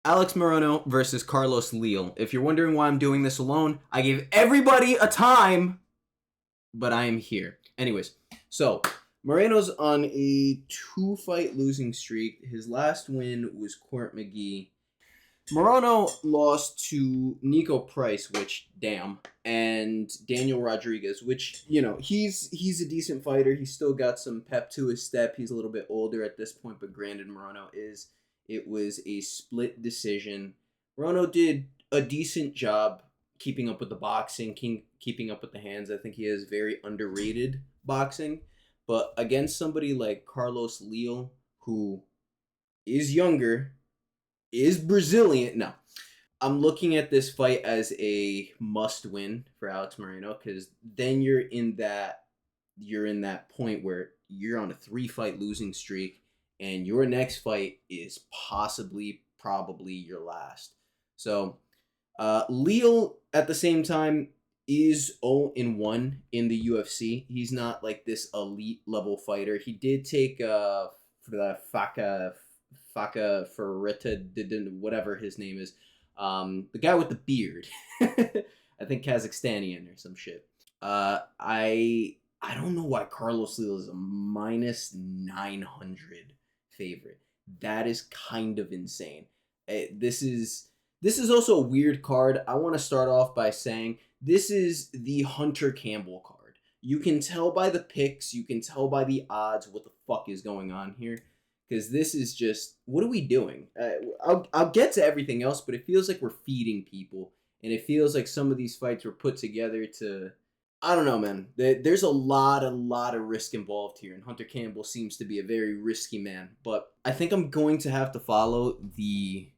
Alex Morono versus Carlos Leal. If you're wondering why I'm doing this alone, I gave everybody a time, but I am here. Anyways, so Moreno's on a 2-fight losing streak. His last win was Court McGee. Morono lost to Nico Price, which, damn, and Daniel Rodriguez, which, you know, he's a decent fighter. He's still got some pep to his step. He's a little bit older at this point, but granted, Morono is. It was a split decision. Morono did a decent job keeping up with the boxing, keeping up with the hands. I think he has very underrated boxing. But against somebody like Carlos Leal, who is younger, is Brazilian. No, I'm looking at this fight as a must-win for Alex Moreno, because then you're in that point where you're on a 3-fight losing streak, and your next fight is probably your last. So, Leal at the same time is 0-1 in the UFC. He's not like this elite level fighter. He did take for the Faka Ferreta, whatever his name is, the guy with the beard. I think Kazakhstanian or some shit. I don't know why Carlos Leal is a -900 favorite. That is kind of insane. This is also a weird card. I want to start off by saying this is the Hunter Campbell card. You can tell by the picks, you can tell by the odds what the fuck is going on here. Because this is just, what are we doing? I'll get to everything else, but it feels like we're feeding people. And it feels like some of these fights were put together to, I don't know, man. There's a lot of risk involved here. And Hunter Campbell seems to be a very risky man. But I think I'm going to have to follow the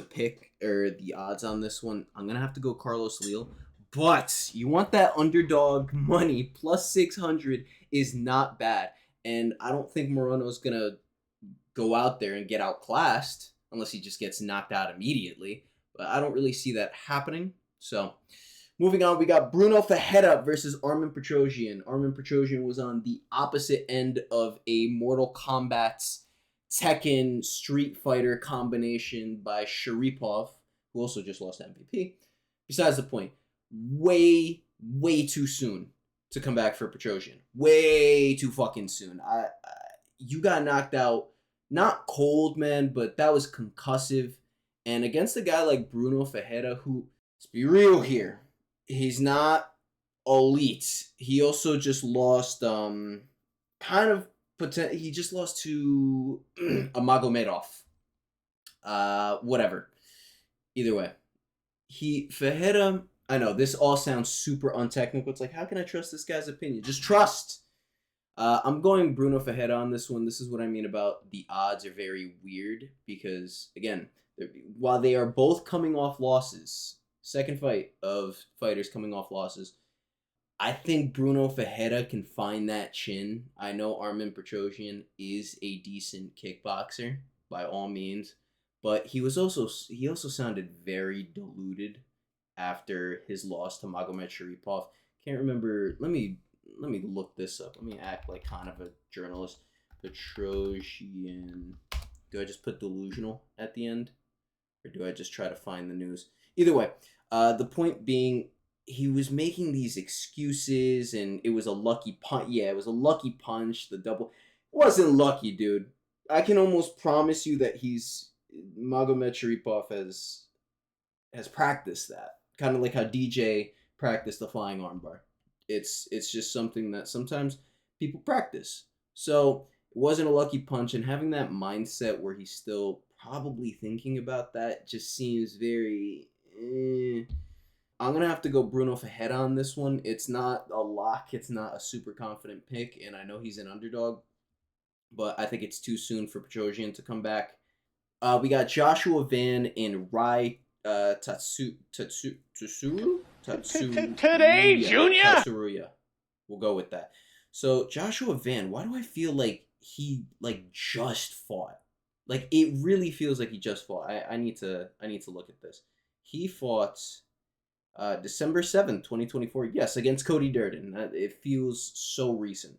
pick or the odds on this one. I'm going to have to go Carlos Leal. But you want that underdog money. +600 is not bad. And I don't think Moreno's going to go out there and get outclassed unless he just gets knocked out immediately. But I don't really see that happening. So, moving on, we got Bruno Ferreira versus Armen Petrosyan. Armen Petrosyan was on the opposite end of a Mortal Kombat's Tekken Street Fighter combination by Sharipov, who also just lost MVP. Besides the point, way too soon to come back for Petrosyan. Way too fucking soon. You got knocked out. Not cold, man, but that was concussive. And against a guy like Bruno Ferreira, who, let's be real here, he's not elite. He also just lost, he just lost to Magomedov. Whatever. Either way. Ferreira, I know, this all sounds super untechnical. It's like, how can I trust this guy's opinion? Just trust. I'm going Bruno Ferreira on this one. This is what I mean about the odds are very weird because, again, while they are both coming off losses, second fight of fighters coming off losses, I think Bruno Ferreira can find that chin. I know Armen Petrosyan is a decent kickboxer by all means, but he also sounded very diluted after his loss to Magomed Sharipov. Can't remember. Let me look this up. Let me act like kind of a journalist. Petrosyan. Do I just put delusional at the end? Or do I just try to find the news? Either way, the point being, he was making these excuses and it was a lucky punch. Yeah, it was a lucky punch. The double. It wasn't lucky, dude. I can almost promise you that Magomed Sharipov has practiced that. Kind of like how DJ practiced the flying armbar. It's just something that sometimes people practice. So it wasn't a lucky punch, and having that mindset where he's still probably thinking about that just seems very. I'm gonna have to go Bruno Ferreira on this one. It's not a lock. It's not a super confident pick, and I know he's an underdog, but I think it's too soon for Petrosyan to come back. We got Joshua Van and Rai Tatsuru. Today, Junior. Tatsuruya. We'll go with that. So Joshua Van, why do I feel like he just fought? Like it really feels like he just fought. I need to look at this. He fought December 7th, 2024. Yes, against Cody Durden. It feels so recent.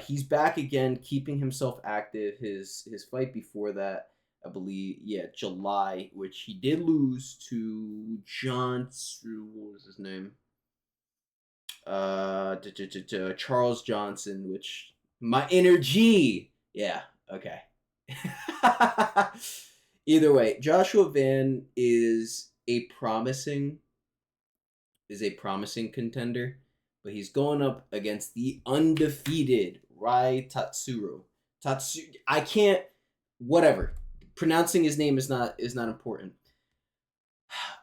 He's back again, keeping himself active. His fight before that I believe, yeah, July, which he did lose to what was his name? Charles Johnson, which my energy. Yeah, okay. Either way, Joshua Van is a promising contender, but he's going up against the undefeated Rai Tatsuro. I can't. Whatever. Pronouncing his name is not important.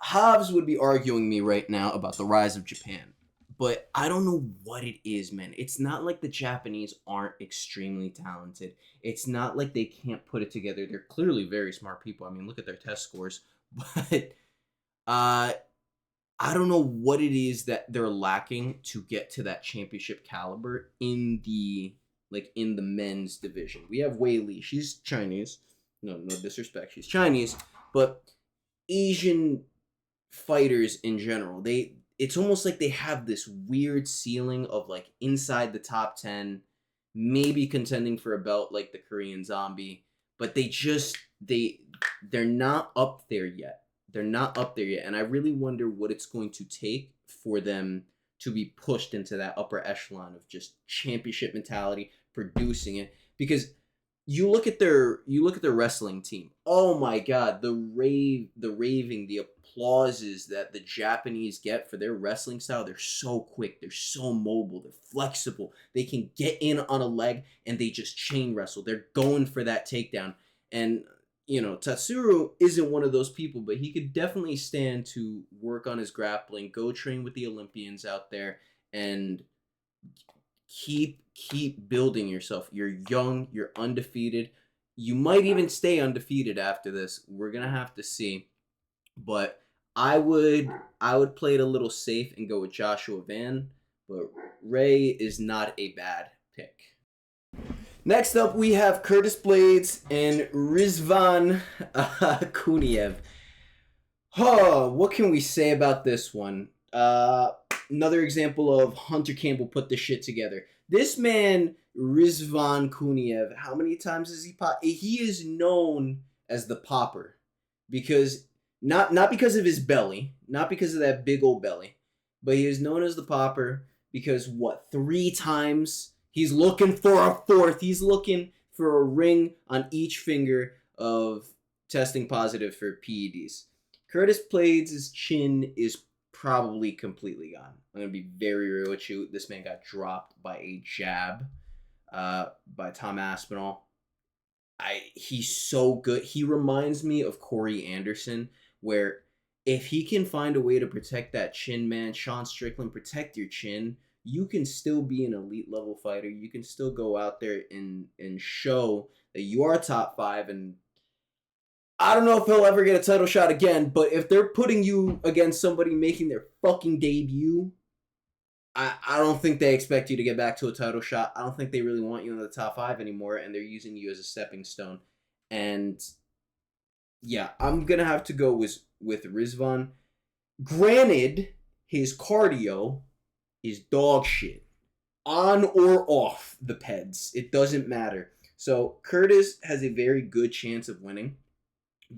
Javs would be arguing me right now about the rise of Japan, but I don't know what it is, man. It's not like the Japanese aren't extremely talented. It's not like they can't put it together. They're clearly very smart people. I mean, look at their test scores. But uh I don't know what it is that they're lacking to get to that championship caliber in the men's division. We have Wei Li. She's Chinese. No disrespect. She's Chinese, but Asian fighters in general, it's almost like they have this weird ceiling of like inside the top 10, maybe contending for a belt like the Korean Zombie, but they're not up there yet. They're not up there yet, and I really wonder what it's going to take for them to be pushed into that upper echelon of just championship mentality, producing it. Because you look at their wrestling team. Oh my god, the raving, the applauses that the Japanese get for their wrestling style. They're so quick, they're so mobile, they're flexible. They can get in on a leg and they just chain wrestle. They're going for that takedown. And Tatsuro isn't one of those people, but he could definitely stand to work on his grappling, go train with the Olympians out there, and keep building yourself. You're young, you're undefeated. You might even stay undefeated after this. We're gonna have to see. But I would play it a little safe and go with Joshua Van, but Ray is not a bad pick. Next up, we have Curtis Blades and Rizvan Kuniev. Oh, what can we say about this one? Another example of Hunter Campbell put this shit together. This man, Rizvan Kuniev, how many times has he popped? He is known as the popper because not because of his belly, not because of that big old belly, but he is known as the popper because what, 3 times he's looking for a fourth. He's looking for a ring on each finger of testing positive for PEDs. Curtis Blades' chin is probably completely gone. I'm going to be very real with you. This man got dropped by a jab by Tom Aspinall. He's so good. He reminds me of Corey Anderson, where if he can find a way to protect that chin, man, Sean Strickland, protect your chin, you can still be an elite level fighter. You can still go out there and show that you are top 5. And I don't know if he'll ever get a title shot again, but if they're putting you against somebody making their fucking debut, I don't think they expect you to get back to a title shot. I don't think they really want you in the top 5 anymore, and they're using you as a stepping stone. And yeah, I'm gonna have to go with Rizvan. Granted, his cardio is dog shit, on or off the peds. It doesn't matter. So Curtis has a very good chance of winning,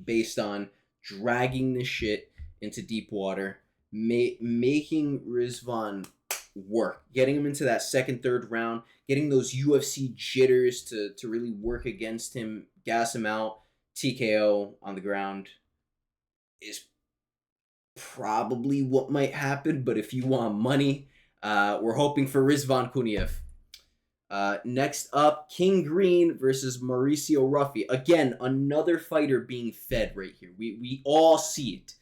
based on dragging this shit into deep water, making Rizvan work, getting him into that second, third round, getting those UFC jitters to really work against him, gas him out, TKO on the ground is probably what might happen. But if you want money, we're hoping for Rizvan Kuniev. Next up, King Green versus Mauricio Ruffy. Again, another fighter being fed right here. We all see it.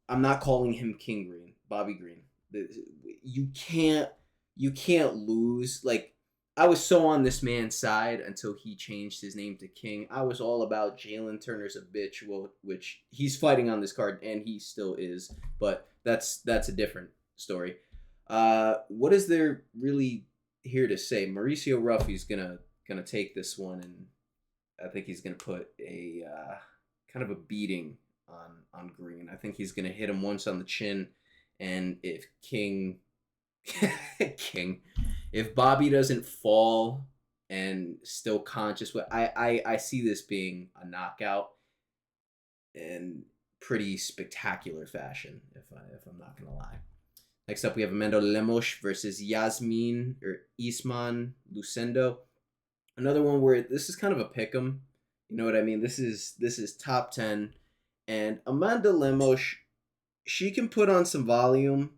I'm not calling him King Green, Bobby Green. You can't lose. Like, I was so on this man's side until he changed his name to King. I was all about Jaylin Turner's a bitch, which he's fighting on this card, and he still is. But that's a different story. What is there really here to say? Mauricio Ruffy's gonna take this one, and I think he's gonna put a kind of a beating on Green. I think he's gonna hit him once on the chin, and if if Bobby doesn't fall and still conscious, I see this being a knockout. in pretty spectacular fashion, if I'm not gonna lie. Next up, we have Amanda Lemos versus Yasmin or Isman Lucendo. Another one where this is kind of a pick'em. You know what I mean? This is top 10, and Amanda Lemos, she can put on some volume.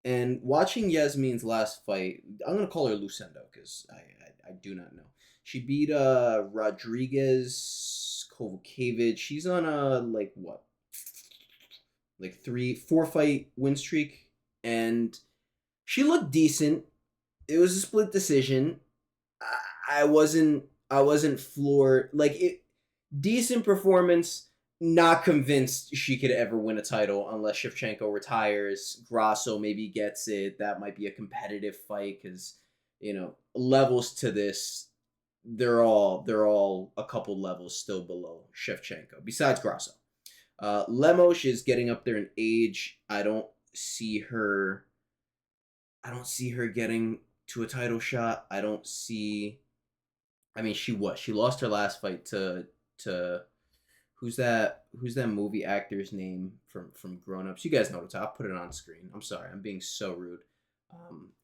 And watching Yasmin's last fight, I'm gonna call her Lucendo because I do not know. She beat Rodriguez Kovacevic. She's on a like what, like 3 4 fight win streak, and she looked decent. It was a split decision. I wasn't floored. Like it, decent performance. Not convinced she could ever win a title unless Shevchenko retires. Grasso maybe gets it. That might be a competitive fight because levels to this. They're all a couple levels still below Shevchenko. Besides Grasso, Lemos is getting up there in age. I don't see her. I don't see her getting to a title shot. I don't see. I mean, she lost her last fight to who's that movie actor's name from Grown Ups? You guys know what I'll put it on screen. I'm sorry, I'm being so rude.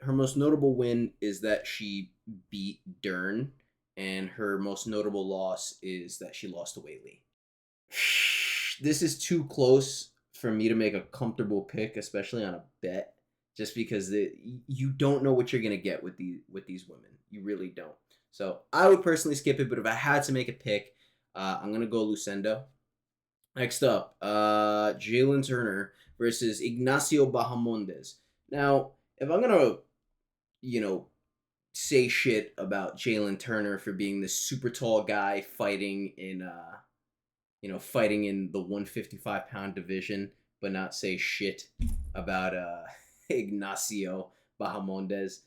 Her most notable win is that she beat Dern, and her most notable loss is that she lost to Whaley. This is too close for me to make a comfortable pick, especially on a bet, just because you don't know what you're gonna get with these women. You really don't. So I would personally skip it, but if I had to make a pick, I'm gonna go Lucendo. Next up, Jaylin Turner versus Ignacio Bahamondes. Now, if I'm gonna, say shit about Jaylin Turner for being this super tall guy fighting in the 155-pound division, but not say shit about Ignacio Bahamondes,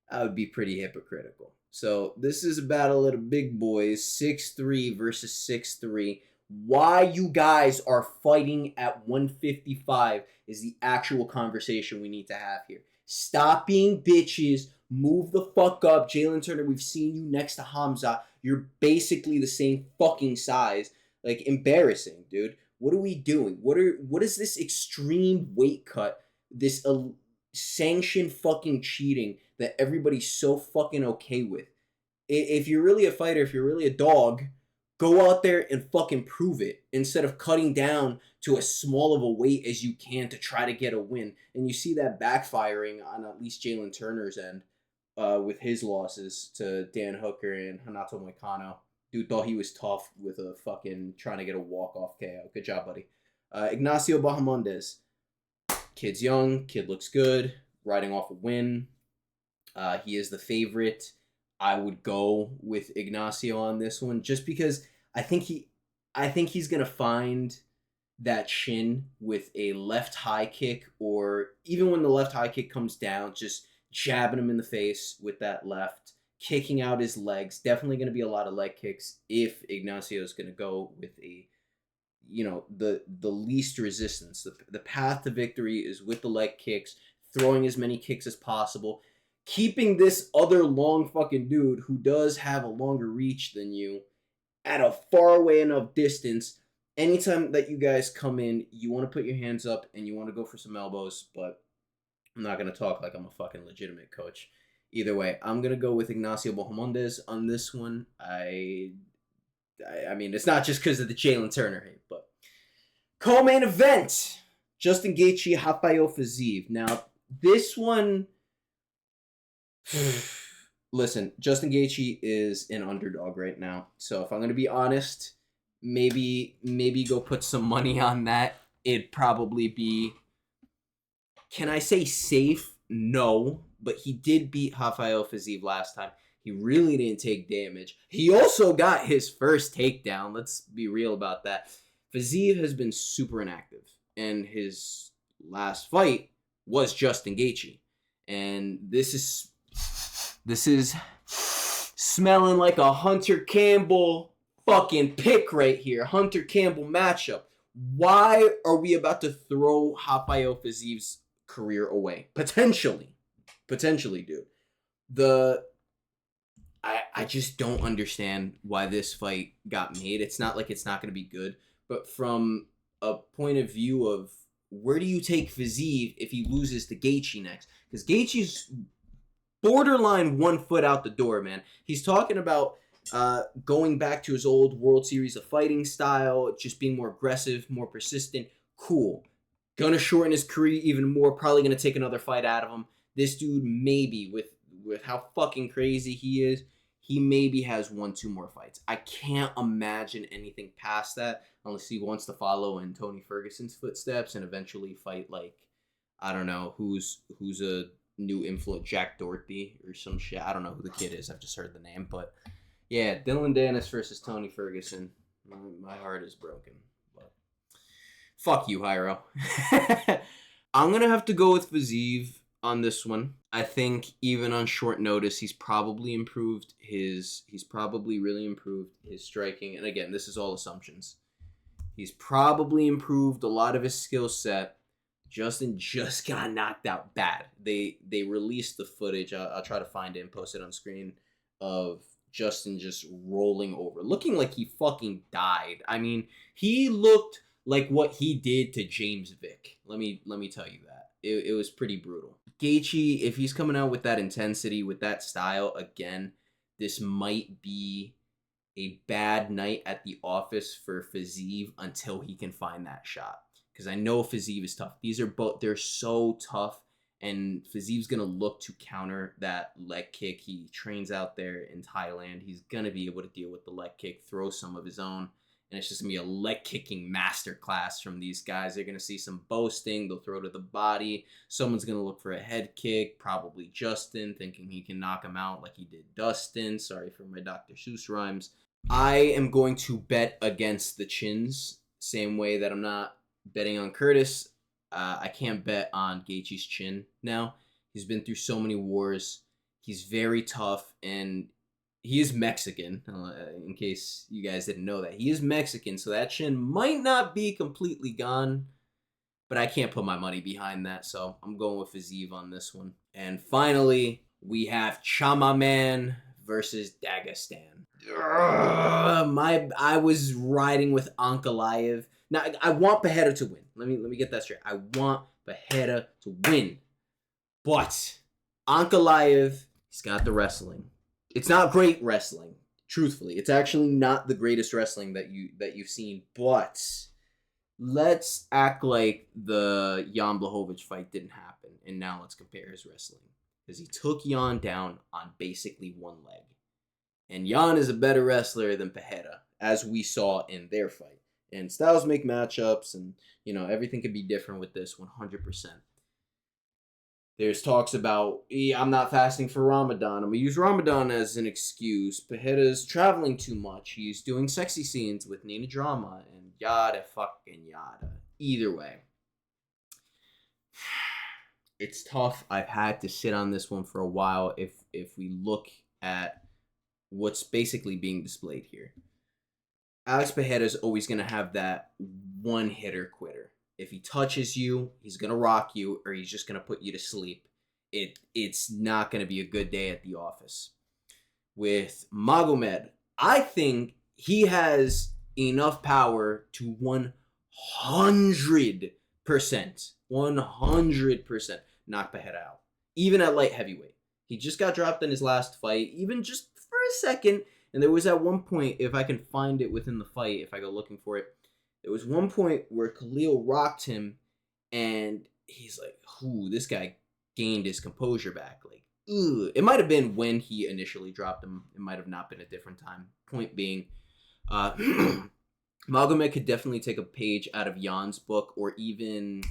I would be pretty hypocritical. So this is a battle of the big boys, 6'3" versus 6'3". Why you guys are fighting at 155 is the actual conversation we need to have here. Stop being bitches. Move the fuck up. Jaylin Turner, we've seen you next to Hamza. You're basically the same fucking size. Like, embarrassing, dude. What are we doing? What is this extreme weight cut? This sanctioned fucking cheating that everybody's so fucking okay with. If you're really a fighter, if you're really a dog, go out there and fucking prove it instead of cutting down to as small of a weight as you can to try to get a win. And you see that backfiring on at least Jaylin Turner's end with his losses to Dan Hooker and Hanato Moicano. Dude thought he was tough with a fucking trying to get a walk-off KO. Good job, buddy. Ignacio Bahamondes. Kid's young. Kid looks good. Riding off a win. He is the favorite. I would go with Ignacio on this one just because I think he's gonna find that chin with a left high kick, or even when the left high kick comes down, just jabbing him in the face with that left, kicking out his legs. Definitely gonna be a lot of leg kicks if Ignacio is gonna go with a the least resistance. The path to victory is with the leg kicks, throwing as many kicks as possible. Keeping this other long fucking dude who does have a longer reach than you at a far away enough distance. Anytime that you guys come in, you want to put your hands up and you want to go for some elbows, but I'm not going to talk like I'm a fucking legitimate coach. Either way, I'm going to go with Ignacio Bahamondes on this one. I mean, it's not just because of the Jaylin Turner hate, but co-main event, Justin Gaethje, Rafael Fiziev. Now, this one... Listen, Justin Gaethje is an underdog right now. So if I'm going to be honest, maybe go put some money on that. It'd probably be... Can I say safe? No. But he did beat Rafael Fiziev last time. He really didn't take damage. He also got his first takedown. Let's be real about that. Fiziev has been super inactive. And his last fight was Justin Gaethje. And this is smelling like a Hunter Campbell fucking pick right here. Hunter Campbell matchup. Why are we about to throw Rafael Fiziev's career away? Potentially, dude. I just don't understand why this fight got made. It's not like it's not going to be good, but from a point of view of where do you take Fiziev if he loses to Gaethje next? Because Gaethje's borderline 1 foot out the door, man. He's talking about going back to his old World Series of fighting style, just being more aggressive, more persistent. Cool. Gonna shorten his career even more. Probably gonna take another fight out of him. This dude maybe with how fucking crazy he is, he maybe has 1-2 more fights. I can't imagine anything past that unless he wants to follow in Tony Ferguson's footsteps and eventually fight like, I don't know, who's a new influence, Jack Doherty or some shit. I don't know who the kid is. I've just heard the name, but yeah, Dylan Dennis versus Tony Ferguson. My heart is broken. But fuck you, Jairo. I'm gonna have to go with Fiziev on this one. I think even on short notice, he's probably really improved his striking. And again, this is all assumptions. He's probably improved a lot of his skill set. Justin just got knocked out bad. They released the footage. I'll try to find it and post it on screen of Justin just rolling over, looking like he fucking died. I mean, he looked like what he did to James Vick. Let me tell you that. It was pretty brutal. Gaethje, if he's coming out with that intensity, with that style, again, this might be a bad night at the office for Fiziev until he can find that shot. Because I know Fiziev is tough. They're so tough, and Fiziev's going to look to counter that leg kick. He trains out there in Thailand. He's going to be able to deal with the leg kick, throw some of his own, and it's just going to be a leg kicking masterclass from these guys. They're going to see some boasting. They'll throw to the body. Someone's going to look for a head kick, probably Justin, thinking he can knock him out like he did Dustin. Sorry for my Dr. Seuss rhymes. I am going to bet against the chins, same way that I'm not betting on Curtis. I can't bet on Gaethje's chin now. He's been through so many wars. He's very tough, and he is Mexican, in case you guys didn't know that. He is Mexican, so that chin might not be completely gone, but I can't put my money behind that, so I'm going with Fiziev on this one. And finally, we have Chamaman versus Dagestan. I was riding with Ankalaev. Now, I want Pereira to win. Let me get that straight. I want Pereira to win. But Ankalaev, he's got the wrestling. It's not great wrestling, truthfully. It's actually not the greatest wrestling that you've seen. But let's act like the Jan Blachowicz fight didn't happen, and now let's compare his wrestling. Because he took Jan down on basically one leg. And Jan is a better wrestler than Pereira, as we saw in their fight. And styles make matchups, and everything could be different with this 100%. There's talks about, I'm not fasting for Ramadan. I'm going to use Ramadan as an excuse. Pereira's traveling too much. He's doing sexy scenes with Nina Drama and yada fucking yada. Either way, it's tough. I've had to sit on this one for a while if we look at what's basically being displayed here. Alex Pereira is always going to have that one-hitter quitter. If he touches you, he's going to rock you, or he's just going to put you to sleep. It's not going to be a good day at the office. With Magomed, I think he has enough power to 100% knock Pereira out. Even at light heavyweight. He just got dropped in his last fight, even just for a second. And there was at one point, if I can find it within the fight, if I go looking for it, there was one point where Khalil rocked him, and he's like, "Ooh, this guy gained his composure back." Like, ugh. It might have been when he initially dropped him. It might have not been a different time. Point being, Magomed could definitely take a page out of Jan's book, or even,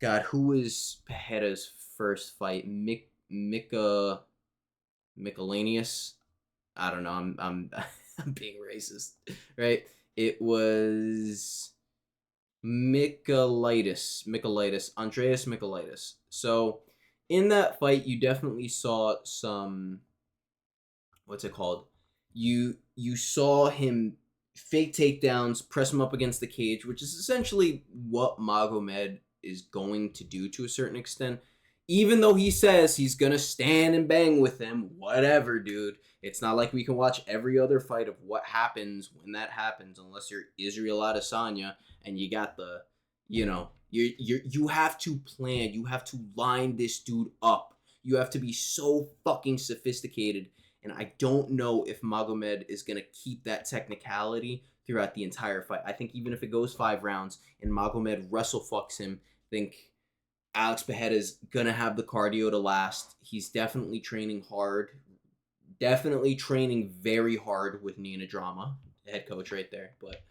God, who was Pereira's first fight? Michelanius? I don't know. I'm being racist, right? It was Andreas Michaelitis. So in that fight, you definitely saw some, what's it called? You saw him fake takedowns, press him up against the cage, which is essentially what Magomed is going to do to a certain extent. even though he says he's gonna stand and bang with him, whatever, dude. It's not like we can watch every other fight of what happens when that happens, unless you're Israel Adesanya and you got the, you have to plan, you have to line this dude up. You have to be so fucking sophisticated, and I don't know if Magomed is gonna keep that technicality throughout the entire fight. I think even if it goes 5 rounds and Magomed wrestle fucks him, I think Alex Pereira's gonna have the cardio to last. He's definitely training hard, definitely training very hard with Nina Drama, the head coach right there. But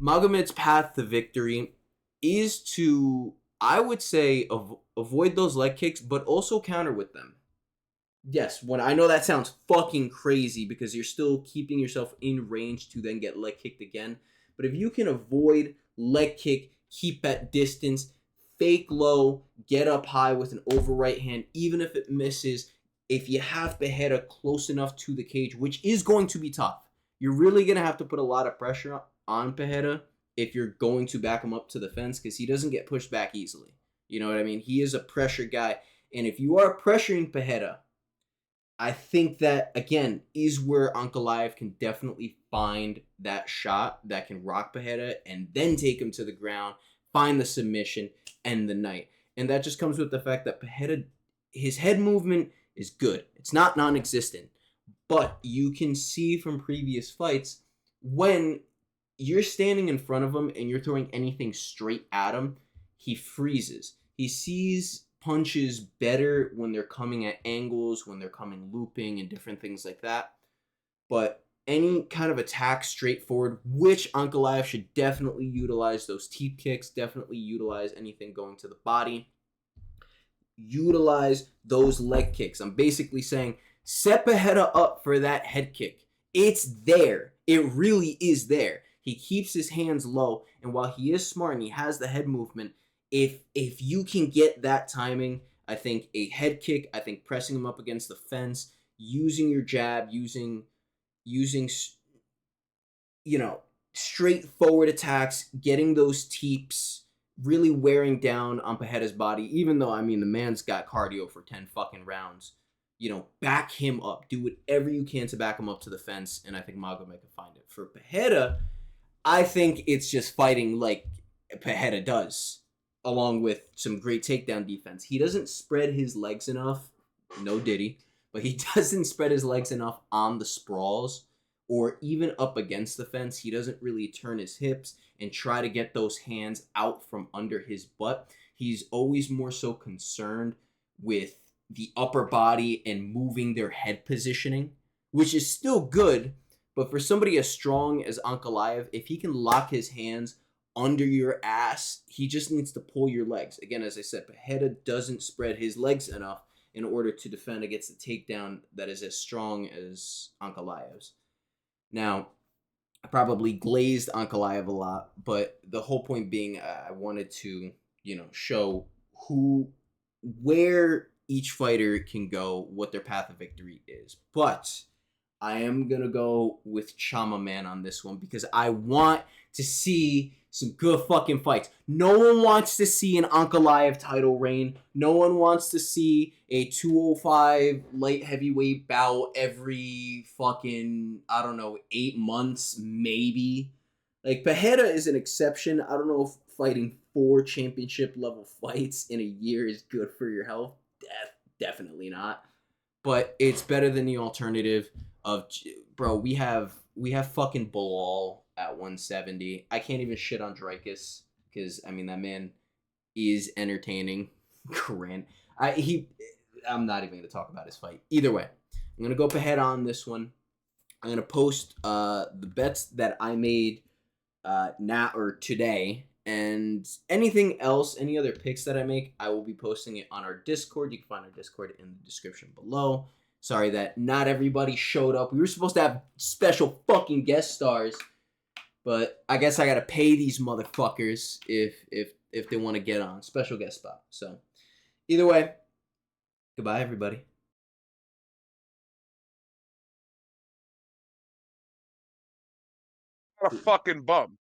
Magomed's path to victory is to, I would say, avoid those leg kicks, but also counter with them. Yes, when I know that sounds fucking crazy because you're still keeping yourself in range to then get leg kicked again. But if you can avoid leg kick, keep at distance, fake low, get up high with an over right hand, even if it misses, if you have Pereira close enough to the cage, which is going to be tough, you're really going to have to put a lot of pressure on Pereira if you're going to back him up to the fence because he doesn't get pushed back easily. You know what I mean? He is a pressure guy. And if you are pressuring Pereira, I think that, again, is where Ankalaev can definitely find that shot that can rock Pereira and then take him to the ground, find the submission, end the night. And that just comes with the fact that Pereira, his head movement is good. It's not non-existent. But you can see from previous fights when you're standing in front of him and you're throwing anything straight at him, he freezes. He sees punches better when they're coming at angles, when they're coming looping and different things like that. But any kind of attack straightforward, which Ankalaev should definitely utilize those teep kicks, definitely utilize anything going to the body, utilize those leg kicks. I'm basically saying set Pereira up for that head kick. It's there. It really is there. He keeps his hands low, and while he is smart and he has the head movement, if you can get that timing, I think a head kick, I think pressing him up against the fence, using your jab, using straightforward attacks, getting those teeps, really wearing down on Pereira's body, even though, I mean, the man's got cardio for 10 fucking rounds. Back him up. Do whatever you can to back him up to the fence, and I think Magomed can find it. For Pereira, I think it's just fighting like Pereira does, along with some great takedown defense. He doesn't spread his legs enough. No diddy. But he doesn't spread his legs enough on the sprawls or even up against the fence. He doesn't really turn his hips and try to get those hands out from under his butt. He's always more so concerned with the upper body and moving their head positioning, which is still good. But for somebody as strong as Ankalaev, if he can lock his hands under your ass, he just needs to pull your legs. Again, as I said, Pereira doesn't spread his legs enough in order to defend against the takedown that is as strong as Ankalaev's. Now, I probably glazed Ankalaev a lot, but the whole point being I wanted to, show where each fighter can go, what their path of victory is. But I am going to go with Chama Man on this one because I want to see some good fucking fights. No one wants to see an Ankalaev title reign. No one wants to see a 205 light heavyweight bout every fucking, 8 months, maybe. Like, Pereira is an exception. I don't know if fighting 4 championship level fights in a year is good for your health. Definitely not. But it's better than the alternative of, bro, we have fucking Bilal at 170. I can't even shit on Dreykus because, I mean, that man is entertaining. Grant. I'm not even going to talk about his fight. Either way, I'm going to go ahead on this one. I'm going to post the bets that I made now or today. And anything else, any other picks that I make, I will be posting it on our Discord. You can find our Discord in the description below. Sorry that not everybody showed up. We were supposed to have special fucking guest stars, but I guess I gotta pay these motherfuckers if they want to get on special guest spot. So either way, goodbye everybody. What a fucking bum.